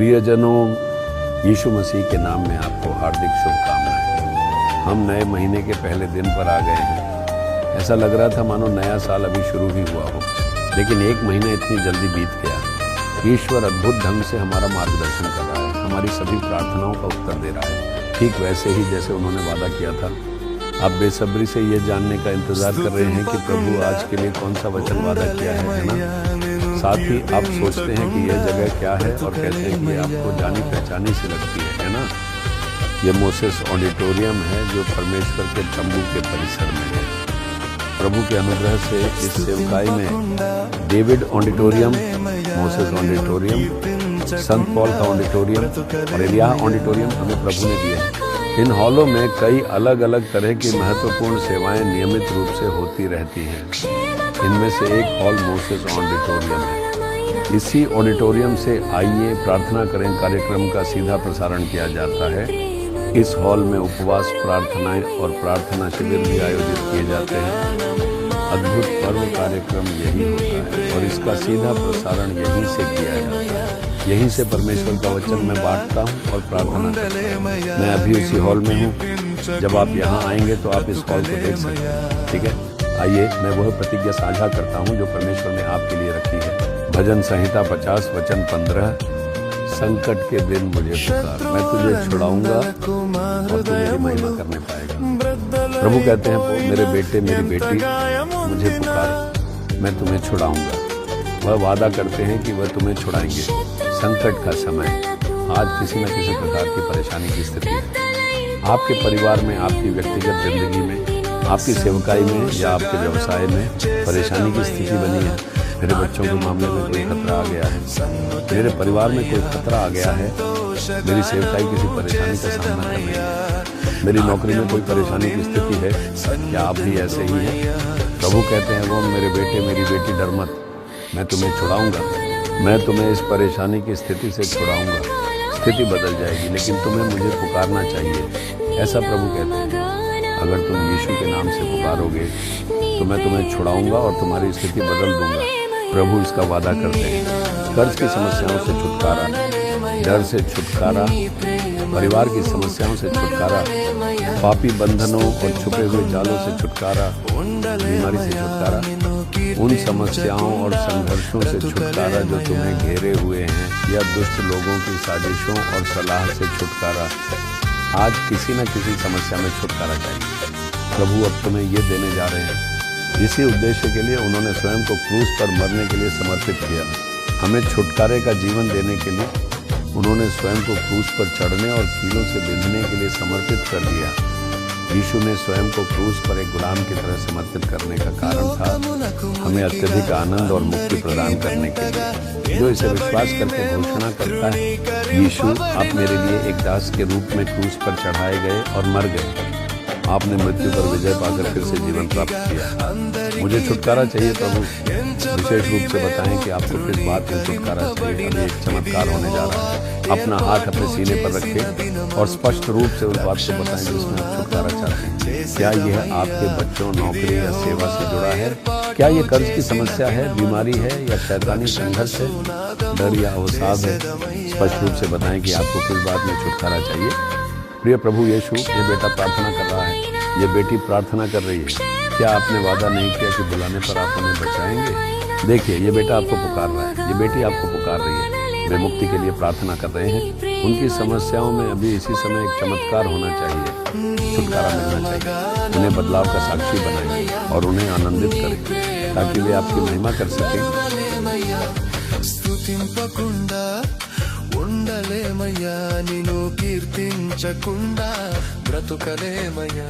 प्रियजनों, यीशु मसीह के नाम में आपको हार्दिक शुभकामनाएं। हम नए महीने के पहले दिन पर आ गए हैं। ऐसा लग रहा था मानो नया साल अभी शुरू ही हुआ हो, लेकिन एक महीना इतनी जल्दी बीत गया। ईश्वर अद्भुत ढंग से हमारा मार्गदर्शन कर रहा है, हमारी सभी प्रार्थनाओं का उत्तर दे रहा है, ठीक वैसे ही जैसे उन्होंने वादा किया था। आप बेसब्री से ये जानने का इंतज़ार कर रहे हैं कि प्रभु आज के लिए कौन सा वचन वादा किया है ना? साथ ही आप सोचते हैं कि यह जगह क्या है और कहते हैं कि आपको जानी पहचानी सी लगती है ना? ये मोसेस ऑडिटोरियम है जो परमेश्वर के तंबू के परिसर में है। प्रभु के अनुग्रह से इस सेवकाई में डेविड ऑडिटोरियम, मोसेस ऑडिटोरियम, संत पॉल का ऑडिटोरियम और एलियाह ऑडिटोरियम हमें प्रभु ने दिए हैं। इन हॉलों में कई अलग अलग तरह की महत्वपूर्ण सेवाएं नियमित रूप से होती रहती हैं। इनमें से एक हॉल मोसेस ऑडिटोरियम है। इसी ऑडिटोरियम से आइए प्रार्थना करें कार्यक्रम का सीधा प्रसारण किया जाता है। इस हॉल में उपवास प्रार्थनाएं और प्रार्थना शिविर भी आयोजित किए जाते हैं। अद्भुत पर्व कार्यक्रम यही होता है और इसका सीधा प्रसारण यहीं से किया जाता है। यहीं से परमेश्वर का वचन मैं बांटता हूँ और प्रार्थना करता हूँ। मैं अभी उसी हॉल में हूँ। जब आप यहाँ आएंगे तो आप इस हॉल को देख सकते हैं। ठीक है, आइए मैं वह प्रतिज्ञा साझा करता हूँ जो परमेश्वर ने आपके लिए रखी है। भजन संहिता 50 वचन 15, संकट के दिन मुझे पुकार, मैं तुझे छुड़ाऊंगा और तू मेरी महिमा करने पाएगा। प्रभु कहते हैं मेरे बेटे मेरी बेटी मुझे पुकार, मैं तुम्हें छुड़ाऊंगा। वह वादा करते हैं कि वह तुम्हें छुड़ाएंगे। संकट का समय, आज किसी न किसी प्रकार की परेशानी की स्थिति है। आपके परिवार में, आपकी व्यक्तिगत जिंदगी में, आपकी सेवकाई में या आपके व्यवसाय में परेशानी की स्थिति बनी है। मेरे बच्चों के मामले में कोई खतरा आ गया है, मेरे परिवार में कोई खतरा आ गया है, मेरी सेवकाई किसी परेशानी का सामना कर रही है, मेरी नौकरी में कोई परेशानी की स्थिति है। क्या आप भी ऐसे ही हैं? प्रभु कहते हैं वो मेरे बेटे मेरी बेटी डर मत, मैं तुम्हें छुड़ाऊंगा। मैं तुम्हें इस परेशानी की स्थिति से छुड़ाऊंगा। स्थिति बदल जाएगी लेकिन तुम्हें मुझे पुकारना चाहिए, ऐसा प्रभु कहते हैं। अगर तुम यीशु के नाम से पुकारोगे तो मैं तुम्हें छुड़ाऊंगा और तुम्हारी स्थिति बदल दूंगा। प्रभु इसका वादा करते हैं। कर्ज की समस्याओं से छुटकारा, डर से छुटकारा, परिवार की समस्याओं से छुटकारा, पापी बंधनों और छुपे हुए जालों से छुटकारा, बीमारी से छुटकारा, उन समस्याओं और संघर्षों से छुटकारा जो तुम्हें घेरे हुए हैं, या दुष्ट लोगों की साजिशों और सलाह से छुटकारा। आज किसी न किसी समस्या में छुटकारा चाहिए। प्रभु अब तुम्हें ये देने जा रहे हैं। इसी उद्देश्य के लिए उन्होंने स्वयं को क्रूस पर मरने के लिए समर्पित किया। हमें छुटकारे का जीवन देने के लिए उन्होंने स्वयं को क्रूस पर चढ़ने और कीलों से बिंधने के लिए समर्पित कर दिया। यीशु ने स्वयं को क्रूस पर एक गुलाम की तरह समर्पित करने का कारण था हमें अत्यधिक आनंद और मुक्ति प्रदान करने के लिए। जो इसे विश्वास करके घोषणा करता है, यीशु आप मेरे लिए एक दास के रूप में क्रूस पर चढ़ाए गए और मर गए। आपने मृत्यु पर विजय पाकर फिर से जीवन प्राप्त किया। मुझे छुटकारा चाहिए प्रभु। विशेष रूप से बताएं कि आपको किस बात में छुटकारा चाहिए। अभी एक चमत्कार होने जा रहा है। अपना हाथ अपने सीने पर रखें और स्पष्ट रूप से उस बात को बताएं जिसमें आप छुटकारा चाहते हैं। क्या यह आपके बच्चों, नौकरी या सेवा से जुड़ा है? क्या ये कर्ज की समस्या है, बीमारी है या शैतानी संघर्ष है, डर या अवसाद है? स्पष्ट रूप से बताएं कि आपको किस बात में छुटकारा चाहिए। प्रिय प्रभु यीशु, ये बेटा प्रार्थना कर रहा है, ये बेटी प्रार्थना कर रही है। क्या आपने वादा नहीं किया कि बुलाने पर आप उन्हें बचाएंगे? देखिए, ये बेटा आपको पुकार रहा है, ये बेटी आपको पुकार रही है। वे मुक्ति के लिए प्रार्थना कर रहे हैं। उनकी समस्याओं में अभी इसी समय एक चमत्कार होना चाहिए, छुटकारा मिलना चाहिए। उन्हें बदलाव का साक्षी बनाएं और उन्हें आनंदित करें ताकि वे आपकी महिमा कर सकें। ఉండలేమయ్యా నిన్ను కీర్తించకుండా బ్రతుకలేమయ్యా।